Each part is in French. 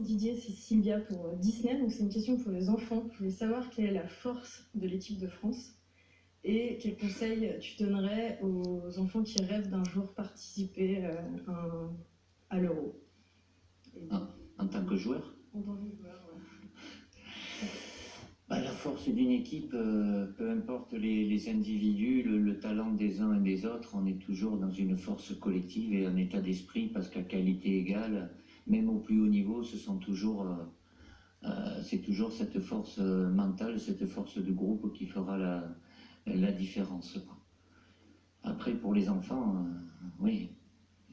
Didier, c'est Sylvia pour Disney, donc c'est une question pour les enfants. Je voulais savoir quelle est la force de l'équipe de France et quels conseils tu donnerais aux enfants qui rêvent d'un jour participer à l'Euro. En tant que joueur? En tant que joueur, ouais. La force d'une équipe, peu importe les individus, le talent des uns et des autres, on est toujours dans une force collective et un état d'esprit parce qu'à qualité égale, même au plus haut niveau, c'est toujours cette force mentale, cette force de groupe qui fera la différence. Après, pour les enfants, oui,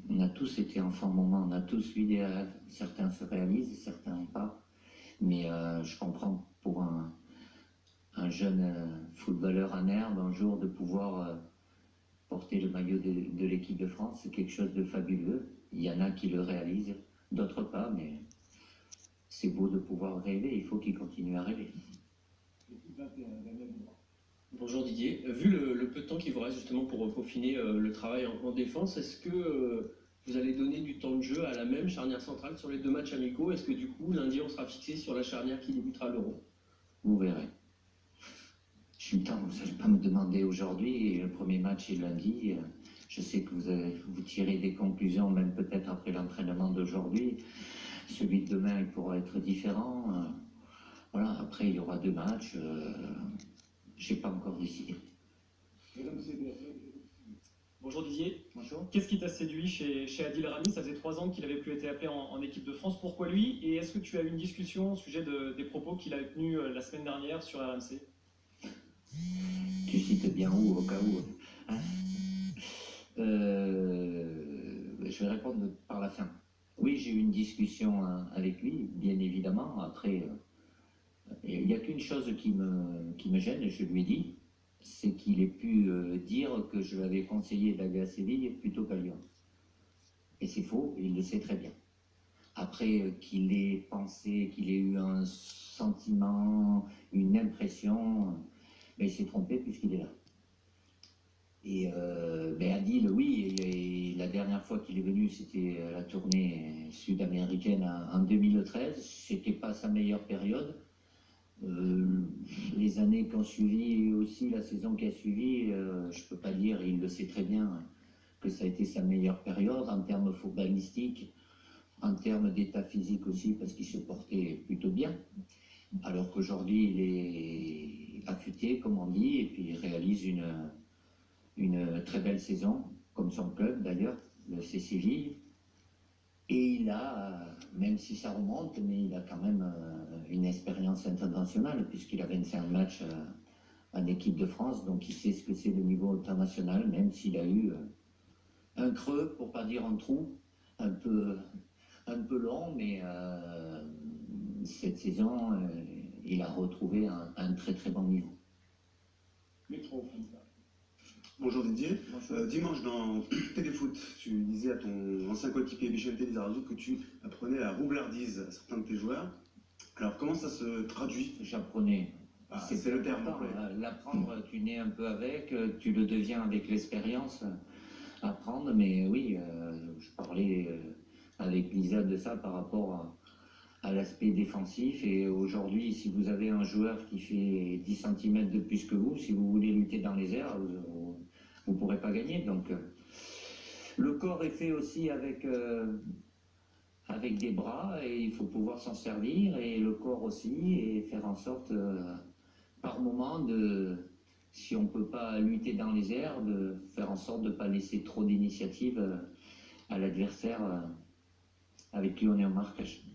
on a tous été enfants un moment, on a tous eu des rêves. Certains se réalisent, certains pas. Mais je comprends pour un jeune footballeur en herbe, un jour de pouvoir porter le maillot de l'équipe de France, c'est quelque chose de fabuleux. Il y en a qui le réalisent, d'autres pas, mais c'est beau de pouvoir rêver, il faut qu'ils continuent à rêver. Bonjour Didier, vu le peu de temps qu'il vous reste justement pour peaufiner le travail en défense, est-ce que vous allez donner du temps de jeu à la même charnière centrale sur les 2 matchs amicaux? Est-ce que du coup lundi on sera fixé sur la charnière qui débutera l'Euro? Vous verrez. Je suis le temps, vous n'allez pas me demander aujourd'hui, le premier match est lundi. Je sais que vous tirez des conclusions, même peut-être après l'entraînement d'aujourd'hui. Celui de demain, il pourra être différent. Voilà, après, il y aura 2 matchs. Je n'ai pas encore décidé. Bonjour Didier. Bonjour. Qu'est-ce qui t'a séduit chez Adil Rami? Ça faisait 3 ans qu'il n'avait plus été appelé en équipe de France. Pourquoi lui? Et est-ce que tu as eu une discussion au sujet des propos qu'il a tenus la semaine dernière sur RMC? Tu cites bien où, au cas où, hein? Je vais répondre par la fin. Oui, j'ai eu une discussion avec lui, bien évidemment. Après, il n'y a qu'une chose qui me gêne, je lui ai dit, c'est qu'il ait pu dire que je l'avais conseillé d'aller à Séville plutôt qu'à Lyon. Et c'est faux, il le sait très bien. Après, qu'il ait pensé, qu'il ait eu un sentiment, une impression, mais il s'est trompé puisqu'il est là. Et Adil, oui, et la dernière fois qu'il est venu, c'était la tournée sud-américaine en 2013. C'était pas sa meilleure période. Les années qui ont suivi, et aussi la saison qui a suivi, je peux pas dire, il le sait très bien, que ça a été sa meilleure période en termes footballistiques, en termes d'état physique aussi, parce qu'il se portait plutôt bien. Alors qu'aujourd'hui, il est affûté, comme on dit, et puis il réalise une très belle saison, comme son club d'ailleurs, le FC Séville. Et il a, même si ça remonte, mais il a quand même une expérience internationale, puisqu'il a 25 matchs en équipe de France, donc il sait ce que c'est le niveau international, même s'il a eu un creux, pour pas dire un trou, un peu long, mais cette saison, il a retrouvé un très très bon niveau. Bonjour Didier. Bonjour. Dimanche dans Téléfoot, tu disais à ton ancien coéquipier Vicente Lizarazu que tu apprenais la roublardise à certains de tes joueurs. Alors comment ça se traduit? J'apprenais. C'est le terme. L'apprendre, tu nais un peu avec, tu le deviens avec l'expérience. Apprendre, mais oui, je parlais avec Lisa de ça par rapport à l'aspect défensif. Et aujourd'hui, si vous avez un joueur qui fait 10 cm de plus que vous, si vous voulez lutter dans les airs, vous ne pourrez pas gagner. Donc, le corps est fait aussi avec des bras et il faut pouvoir s'en servir, et le corps aussi, et faire en sorte, par moment, si on ne peut pas lutter dans les airs, de faire en sorte de ne pas laisser trop d'initiative à l'adversaire avec qui on est en marquage.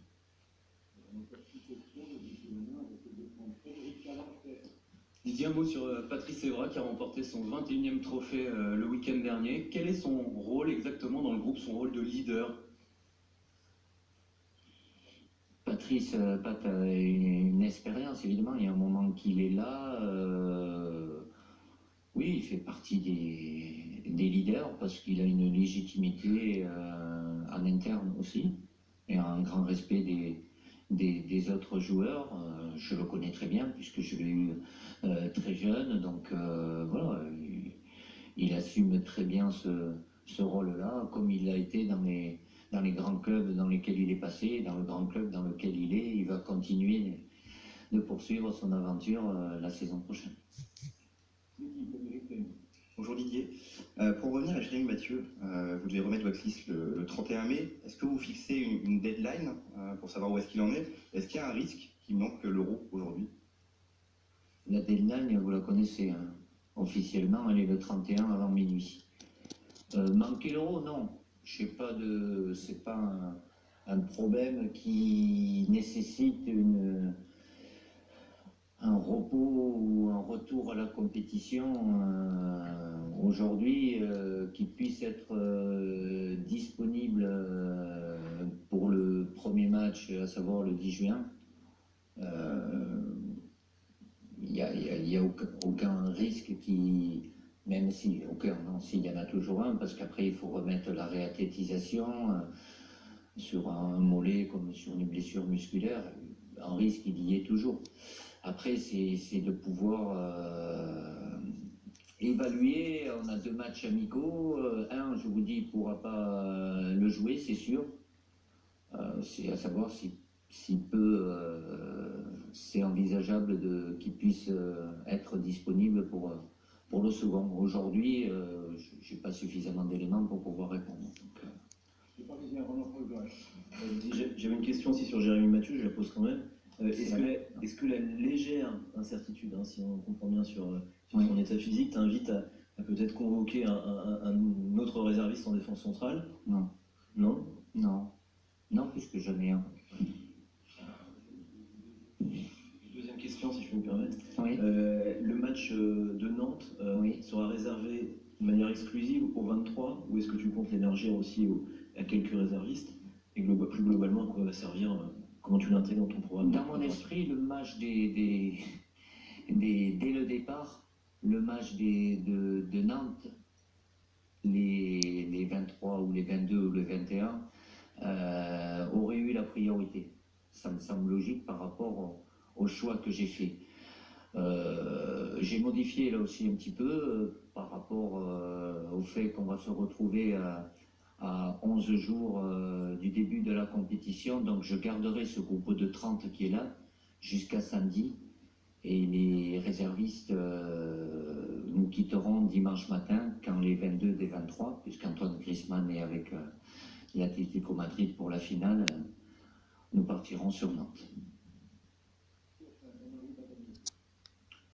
Didier, un mot sur Patrice Evra qui a remporté son 21e trophée le week-end dernier. Quel est son rôle exactement dans le groupe, son rôle de leader? Patrice, Pat a une expérience, évidemment, il y a un moment qu'il est là. Oui, il fait partie des leaders parce qu'il a une légitimité en interne aussi, et un grand respect des autres joueurs. Je le connais très bien puisque je l'ai eu très jeune, donc voilà, il assume très bien ce rôle-là, comme il l'a été dans les grands clubs dans lesquels il est passé, dans le grand club dans lequel continuer de poursuivre son aventure la saison prochaine. Bonjour Didier. Pour revenir à Jérémy Mathieu, vous devez remettre votre liste le 31 mai. Est-ce que vous fixez une deadline pour savoir où est-ce qu'il en est? Est-ce qu'il y a un risque qu'il manque l'Euro aujourd'hui? La deadline, vous la connaissez, hein. Officiellement, elle est le 31 avant minuit. Manquer l'Euro, non. Je sais pas c'est pas un problème qui nécessite un repos ou un retour à la compétition aujourd'hui qui puisse être disponible pour le premier match, à savoir le 10 juin. Il n'y a aucun risque même si, s'il y en a toujours un, parce qu'après il faut remettre la réathlétisation sur un mollet comme sur une blessure musculaire, un risque il y est toujours. Après c'est de pouvoir évaluer. On a 2 matchs amicaux, un je vous dis il ne pourra pas le jouer, c'est sûr, c'est à savoir s'il peut, c'est envisageable qu'il puisse être disponible pour le second. Aujourd'hui, je n'ai pas suffisamment d'éléments pour pouvoir répondre. J'avais une question aussi sur Jérémy Mathieu, je la pose quand même. Est-ce que la légère incertitude, hein, si on comprend bien sur son état physique, t'invite à peut-être convoquer un autre réserviste en défense centrale? Non. Non? Non. Non, puisque j'en ai un. Deuxième question, si je peux me permettre. Oui. Le match de Nantes sera réservé de manière exclusive aux 23, ou est-ce que tu comptes l'élargir aussi à quelques réservistes? Et plus globalement, à quoi va servir? Comment tu l'intègres dans ton programme? Dans mon esprit, le match dès le départ, le match de Nantes, les 23 ou les 22 ou les 21, aurait eu la priorité. Ça me semble logique par rapport au choix que j'ai fait. J'ai modifié là aussi un petit peu par rapport au fait qu'on va se retrouver à 11 jours du début de la compétition, donc je garderai ce groupe de 30 qui est là jusqu'à samedi, et les réservistes nous quitteront dimanche matin quand les 22 des 23, puisqu'Antoine Griezmann est avec l'Atlético Madrid pour la finale, nous partirons sur Nantes.